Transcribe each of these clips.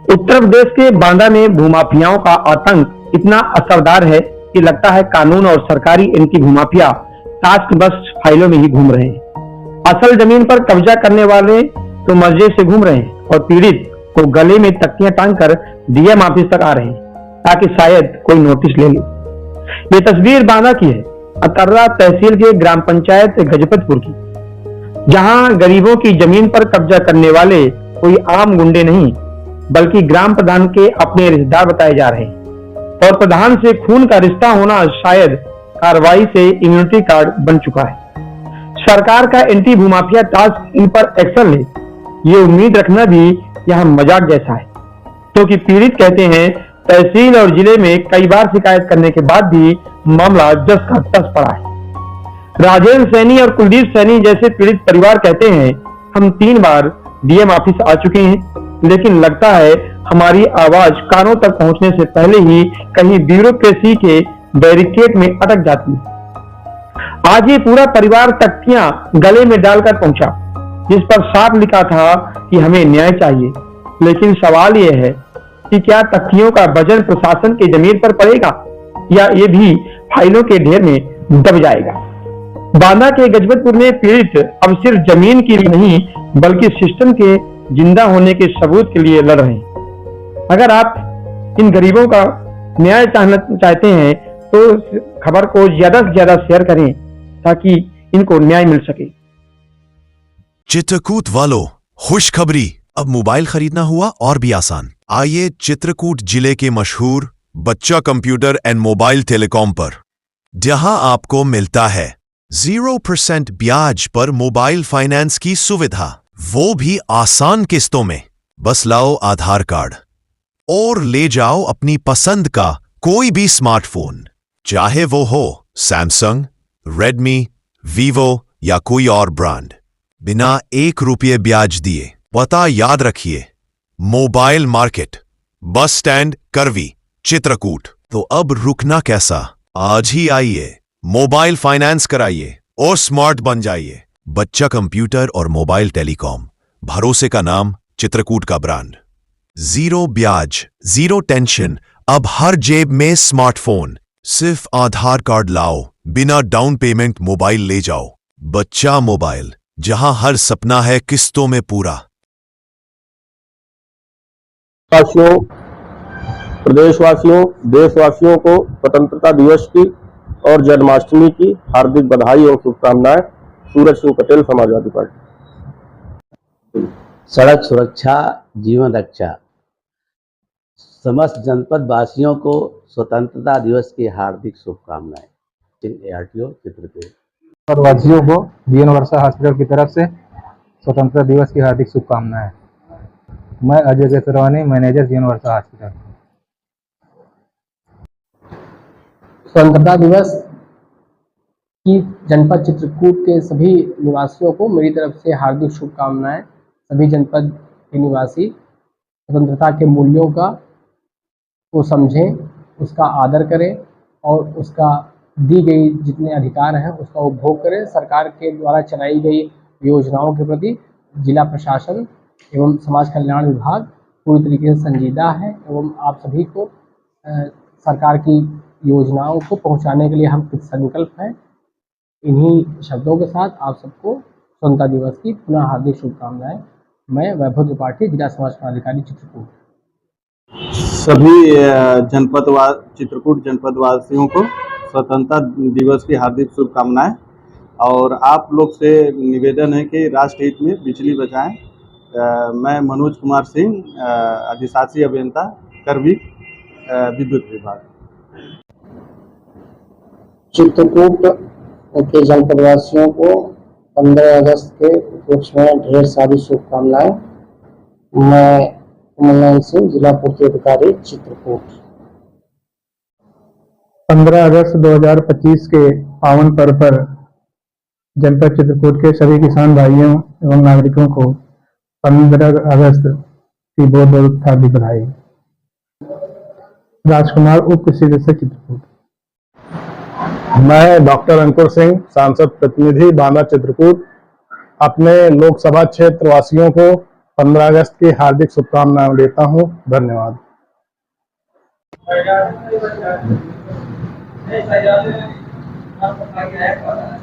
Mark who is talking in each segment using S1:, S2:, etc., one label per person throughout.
S1: उत्तर प्रदेश के बांदा में भूमाफियाओं का आतंक इतना असरदार है कि लगता है कानून और सरकारी एंटी भूमाफिया टास्क बस फाइलों में ही घूम रहे हैं। असल जमीन पर कब्जा करने वाले तो मजे से घूम रहे हैं और पीड़ित को गले में तख्तियां टांगकर डीएम ऑफिस तक आ रहे हैं ताकि शायद कोई नोटिस ले ले। ये तस्वीर बांदा की है, अतर्रा तहसील के ग्राम पंचायत गजपतपुर की, जहां गरीबों की जमीन पर कब्जा करने वाले कोई आम गुंडे नहीं बल्कि ग्राम प्रधान के अपने रिश्तेदार बताए जा रहे हैं और प्रधान से खून का रिश्ता होना शायद कार्रवाई से इम्यूनिटी कार्ड बन चुका है। सरकार का एंटी भूमाफिया टास्क इन पर एक्शन ले, ये उम्मीद रखना भी यहाँ मजाक जैसा है, क्योंकि पीड़ित कहते हैं तहसील और जिले में कई बार शिकायत करने के बाद भी मामला जस का तस पड़ा है। राजेंद्र सैनी और कुलदीप सैनी जैसे पीड़ित परिवार कहते हैं हम 3 बार डीएम ऑफिस आ चुके हैं, लेकिन लगता है हमारी आवाज कानों तक पहुंचने से पहले ही कहीं ब्यूरोक्रेसी के बैरिकेड में अटक जाती है। आज ये पूरा परिवार तख्तियां गले में डालकर पहुंचा, जिस पर साफ लिखा था कि हमें न्याय चाहिए। लेकिन सवाल यह है कि क्या तख्तियों का वजन प्रशासन के जमीन पर पड़ेगा या ये भी फाइलों के ढेर में दब जाएगा। बांदा के गजपतपुर में पीड़ित अब सिर्फ जमीन के लिए नहीं बल्कि सिस्टम के जिंदा होने के सबूत के लिए लड़ रहे हैं। अगर आप इन गरीबों का न्याय चाहते हैं तो खबर को ज्यादा से ज्यादा शेयर करें ताकि इनको न्याय मिल सके।
S2: चित्रकूट वालों, खुशखबरी, अब मोबाइल खरीदना हुआ और भी आसान। आइए चित्रकूट जिले के मशहूर बच्चा कंप्यूटर एंड मोबाइल टेलीकॉम पर, जहां आपको मिलता है 0% ब्याज पर मोबाइल फाइनेंस की सुविधा, वो भी आसान किस्तों में। बस लाओ आधार कार्ड और ले जाओ अपनी पसंद का कोई भी स्मार्टफोन, चाहे वो हो सैमसंग, रेडमी, वीवो या कोई और ब्रांड, बिना 1 रुपये ब्याज दिए। पता याद रखिए, मोबाइल मार्केट, बस स्टैंड, करवी, चित्रकूट। तो अब रुकना कैसा, आज ही आइए, मोबाइल फाइनेंस कराइए और स्मार्ट बन जाइए। बच्चा कंप्यूटर और मोबाइल टेलीकॉम, भरोसे का नाम, चित्रकूट का ब्रांड। 0 ब्याज, 0 टेंशन, अब हर जेब में स्मार्टफोन। सिर्फ आधार कार्ड लाओ, बिना डाउन पेमेंट मोबाइल ले जाओ। बच्चा मोबाइल, जहां हर सपना है किस्तों में पूरा।
S3: वासियों, प्रदेशवासियों, देशवासियों को स्वतंत्रता दिवस की और जन्माष्टमी की हार्दिक बधाई और शुभकामनाएं। सूरज सिंह पटेल, समाजवादी पार्टी।
S4: सड़क सुरक्षा जीवन रक्षा। समस्त जनपद वासियों को स्वतंत्रता दिवस की हार्दिक शुभकामनाएं। ARTO चित्रकूट
S5: वासियों को जीवन वर्षा हॉस्पिटल की तरफ से स्वतंत्रता दिवस की हार्दिक शुभकामनाएं। मैं अजय केसरवानी, मैनेजर जीवन वर्षा हॉस्पिटल।
S6: स्वतंत्रता दिवस की जनपद चित्रकूट के सभी निवासियों को मेरी तरफ से हार्दिक शुभकामनाएं। सभी जनपद के निवासी स्वतंत्रता के मूल्यों को समझें, उसका आदर करें और उसका दी गई जितने अधिकार हैं उसका उपभोग करें। सरकार के द्वारा चलाई गई योजनाओं के प्रति जिला प्रशासन एवं समाज कल्याण विभाग पूरी तरीके से संजीदा है एवं आप सभी को सरकार की योजनाओं को पहुंचाने के लिए हम कृत संकल्प हैं। इन्हीं शब्दों के साथ आप सबको स्वतंत्रता दिवस की पुनः हार्दिक शुभकामनाएं। मैं वैभव त्रिपाठी, जिला समाज कल्याण अधिकारी, चित्रकूट।
S7: सभी चित्रकूट जनपद वासियों को स्वतंत्रता दिवस की हार्दिक शुभकामनाएं। और आप लोग से निवेदन है कि राष्ट्र हित में बिजली बचाएं। मैं मनोज कुमार सिंह, अधिशासी अभियंता, करवी, विद्युत विभाग।
S8: चित्रकूट के जनपदवासियों को 15 अगस्त के उपलक्ष्य में ढेर सारी शुभकामनाएं। मैं कमलनाथ सिंह, जिला पूर्ति अधिकारी, चित्रकूट।
S5: 15 अगस्त 2025 के पावन पर्व पर जनपद चित्रकूट के सभी किसान भाइयों एवं नागरिकों को 15 अगस्त की बहुत बहुत हार्दिक बधाई। राजकुमार, उप कृषि निदेशक, चित्रकूट।
S3: मैं डॉक्टर अंकुर सिंह, सांसद प्रतिनिधि, बांदा चित्रकूट, अपने लोकसभा क्षेत्र वासियों को
S5: 15 अगस्त की हार्दिक शुभकामनाएं देता हूं। धन्यवाद।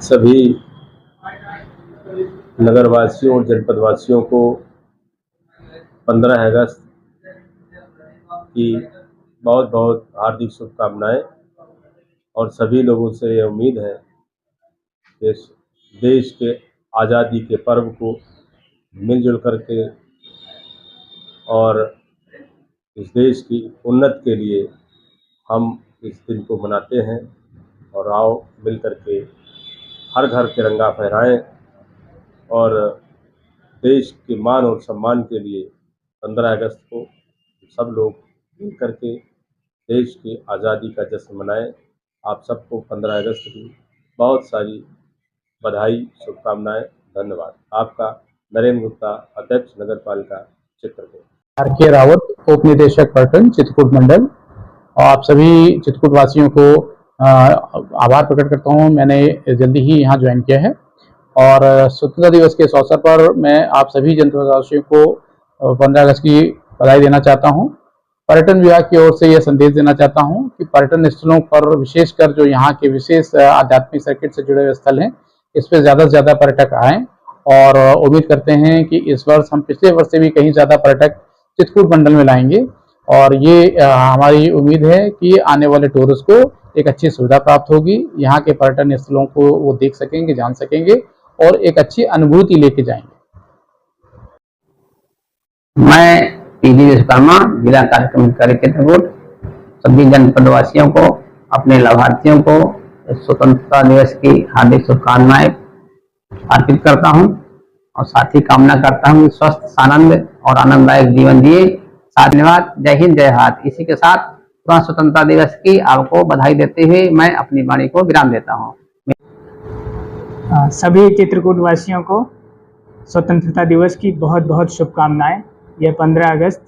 S3: सभी नगरवासियों और जनपदवासियों को 15 अगस्त की बहुत बहुत हार्दिक शुभकामनाएं। और सभी लोगों से ये उम्मीद है कि देश के आज़ादी के पर्व को मिलजुल करके और इस देश की उन्नति के लिए हम इस दिन को मनाते हैं। और आओ मिल करके हर घर तिरंगा फहराएं और देश के मान और सम्मान के लिए 15 अगस्त को सब लोग मिल करके देश की आज़ादी का जश्न मनाएं। आप सबको 15 अगस्त की बहुत सारी बधाई, शुभकामनाएं। धन्यवाद। आपका नरेंद्र गुप्ता, अध्यक्ष नगर पालिका चित्रकूट।
S5: आर.के. रावत, उप निदेशक पर्यटन चित्रकूट मंडल। और आप सभी चित्रकूट वासियों को आभार प्रकट करता हूँ। मैंने जल्दी ही यहाँ ज्वाइन किया है और स्वतंत्रता दिवस के इस अवसर पर मैं आप सभी जनपदवासियों को 15 अगस्त की बधाई देना चाहता हूँ। पर्यटन विभाग की ओर से यह संदेश देना चाहता हूँ कि पर्यटन स्थलों पर विशेषकर जो यहाँ के विशेष आध्यात्मिक सर्किट से जुड़े हुए स्थल हैं, इस पर ज़्यादा से ज़्यादा पर्यटक आएँ। और उम्मीद करते हैं कि इस वर्ष हम पिछले वर्ष से भी कहीं ज़्यादा पर्यटक चित्रकूट मंडल में लाएंगे। और ये हमारी उम्मीद है कि आने वाले टूरिस्ट को एक अच्छी सुविधा प्राप्त होगी। यहाँ के पर्यटन स्थलों को वो देख सकेंगे, जान सकेंगे और एक अच्छी अनुभूति लेके जाएंगे।
S8: मैं पीडी विश्वकर्मा, जिला कार्यक्रम अधिकारी चित्रकूट, सभी जनपदवासियों को, अपने लाभार्थियों को स्वतंत्रता दिवस की हार्दिक शुभकामनाएं अर्पित करता हूं और साथ ही कामना करता हूं कि स्वस्थ, आनंद और आनंददायक जीवन जिए। धन्यवाद। जय हिंद, जय भारत। इसी के साथ स्वतंत्रता दिवस की आपको बधाई देते हुए मैं अपनी वाणी को विराम देता हूँ।
S9: सभी चित्रकूट वासियों को स्वतंत्रता दिवस की बहुत बहुत शुभकामनाएं। यह 15 अगस्त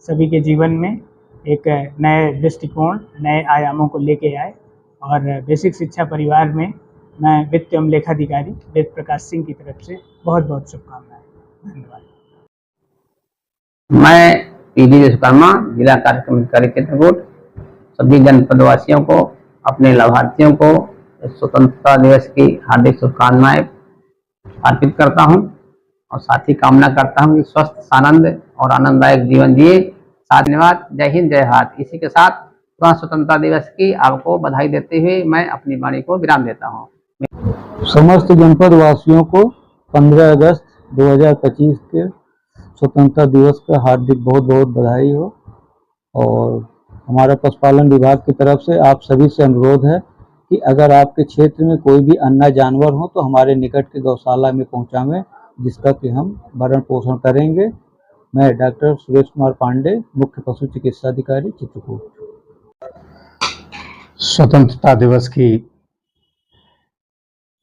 S9: सभी के जीवन में एक नए दृष्टिकोण, नए आयामों को लेके आए। और बेसिक शिक्षा परिवार में मैं वित्त एवं लेखाधिकारी वेद प्रकाश सिंह की तरफ से बहुत बहुत शुभकामनाएं। धन्यवाद।
S8: मैं पीडी विश्वकर्मा, जिला कार्यक्रम अधिकारी चित्रकूट, सभी जनपदवासियों को, अपने लाभार्थियों को स्वतंत्रता दिवस की हार्दिक शुभकामनाएं अर्पित करता हूं और साथ ही कामना करता हूं कि स्वस्थ, आनंद और आनंददायक जीवन जिए। धन्यवाद। जय हिंद, जय भारत। इसी के साथ स्वतंत्रता दिवस की आपको बधाई देते हुए मैं अपनी वाणी को विराम देता हूं।
S5: समस्त जनपद वासियों को 15 अगस्त 2025 के स्वतंत्रता दिवस का हार्दिक बहुत बहुत बधाई हो। और हमारा पशुपालन विभाग की तरफ से आप सभी से अनुरोध है कि अगर आपके क्षेत्र में कोई भी अन्य जानवर हो तो हमारे निकट के गौशाला में पहुंचावें, जिसका कि हम भरण पोषण करेंगे। मैं डॉक्टर सुरेश कुमार पांडे, मुख्य पशु चिकित्सा अधिकारी चित्रकूट।
S10: स्वतंत्रता दिवस की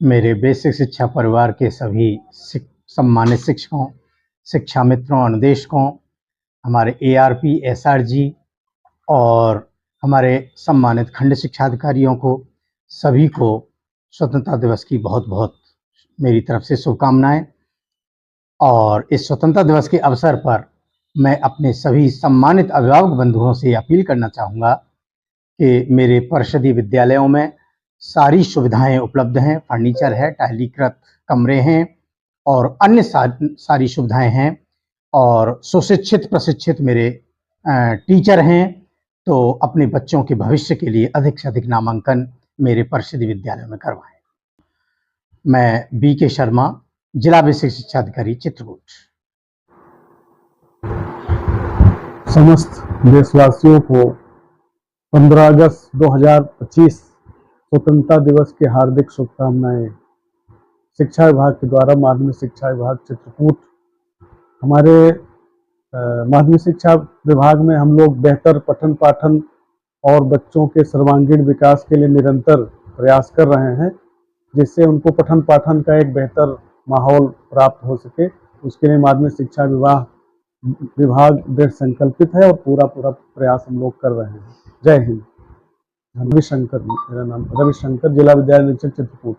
S10: मेरे बेसिक शिक्षा परिवार के सभी सम्मानित शिक्षकों, शिक्षा मित्रों, अनुदेशकों, हमारे ARP, SRG और हमारे सम्मानित खंड शिक्षा अधिकारियों को, सभी को स्वतंत्रता दिवस की बहुत बहुत मेरी तरफ से शुभकामनाएं। और इस स्वतंत्रता दिवस के अवसर पर मैं अपने सभी सम्मानित अभिभावक बंधुओं से अपील करना चाहूँगा कि मेरे परिषदीय विद्यालयों में सारी सुविधाएं उपलब्ध हैं। फर्नीचर है, टाइलीकृत कमरे हैं और अन्य सारी सुविधाएं हैं और सुशिक्षित प्रशिक्षित मेरे टीचर हैं। तो अपने बच्चों के भविष्य के लिए अधिक से अधिक नामांकन मेरे परिषदीय विद्यालयों में करवाएं। मैं BK शर्मा, जिला बेसिक शिक्षा अधिकारी चित्रकूट।
S5: समस्त देशवासियों को 15 अगस्त 2025 स्वतंत्रता दिवस की हार्दिक शुभकामनाएं। शिक्षा विभाग के द्वारा माध्यमिक शिक्षा विभाग चित्रकूट, हमारे माध्यमिक शिक्षा विभाग में हम लोग बेहतर पठन पाठन और बच्चों के सर्वांगीण विकास के लिए निरंतर प्रयास कर रहे हैं, जिससे उनको पठन पाठन का एक बेहतर माहौल प्राप्त हो सके। उसके लिए माध्यमिक शिक्षा विभाग दृढ़ संकल्पित है और पूरा प्रयास हम लोग कर रहे हैं। जय हिंद। रविशंकर, मेरा नाम रविशंकर, जिला विद्यालय निरीक्षक चित्रकूट।